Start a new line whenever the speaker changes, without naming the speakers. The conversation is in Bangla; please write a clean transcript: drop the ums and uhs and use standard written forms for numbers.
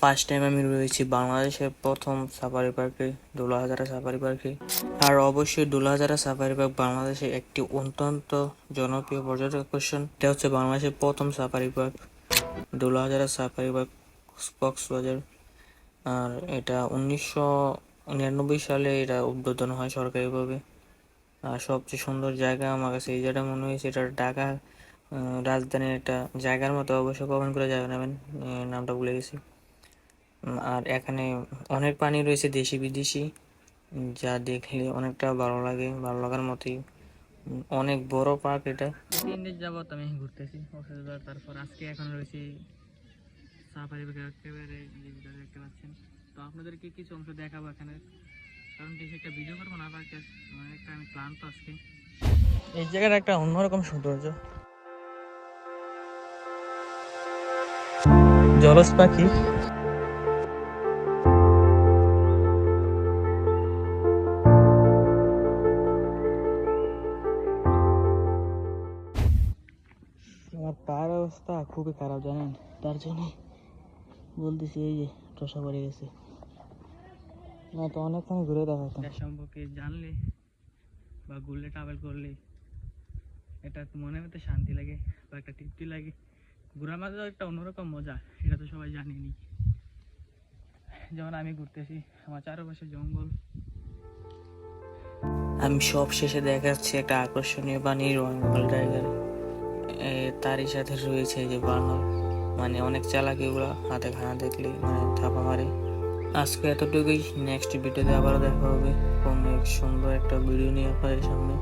ফার্স্ট টাইম আমি রয়েছি বাংলাদেশের প্রথম সাফারি পার্কে, ডুলাহাজারা সাফারি পার্কে। আর অবশ্যই ডুলাহাজারা সাফারি পার্ক বাংলাদেশে একটি অত্যন্ত জনপ্রিয় পর্যটক আকর্ষণ। এটা হচ্ছে বাংলাদেশের প্রথম safari park, Dulahazara safari park, Cox's Bazar. আর এটা 1999 সালে এটা উদ্বোধন হয় সরকারিভাবে। আর সবচেয়ে সুন্দর জায়গা আমার কাছে এই জায়গাটা মনে হয়েছে, এটা ঢাকা রাজধানীর একটা জায়গার মতো। অবশ্যই কমেন্ট করে জানাবেন, নামটা ভুলে গেছি। আর এখানে অনেক পানি রয়েছে দেশি বিদেশি, যা দেখলে অনেকটা ভালো লাগে, ভালো লাগার মতোই। অনেক বড় পার্ক এটা। 3 দিন যাবত আমি ঘুরতেছি কক্সবাজার। তারপর আজকে এখন রয়েছি সাফারি পার্কে, একেবারে দেখতে পাচ্ছেন। তো আপনাদেরকে কিছু অংশ দেখাবো এখানে, কারণ বেশি একটা ভিডিও করবো না পার্কে, অনেকটা আমি ক্লান্ত আজকে। এই জায়গাটা একটা অন্যরকম সৌন্দর্য, জলজ পাখি। আমার পায়ের অবস্থা খুবই খারাপ জানেন, তার জন্য বলতেছি এই যে টসা পড়ে গেছে। না তো অনেকক্ষণ ঘুরে দেখাতাম। এটা সম্পর্কে জানলে বা ঘুরলে ট্রাভেল করলে এটা মনের মধ্যে শান্তি লাগে বা একটা তৃপ্তি লাগে। ঘোরার মাঝে একটা অন্যরকম মজা, এটা তো সবাই জানেনি। যেমন আমি ঘুরতেছি, আমার চারপাশে জঙ্গল। আমি সব শেষে দেখাচ্ছি একটা আকর্ষণীয় পানি রয়্যাল বেঙ্গল টাইগার। তারই সাথে রয়েছে যে বানর, মানে অনেক চালাক এগুলা, হাতে খানা দেখলে মানে থাপা মারে। আজকে এতটুকুই, নেক্সট ভিডিওতে আবারও দেখা হবে কোন এক সুন্দর একটা ভিডিও নিয়ে আপনাদের সামনে।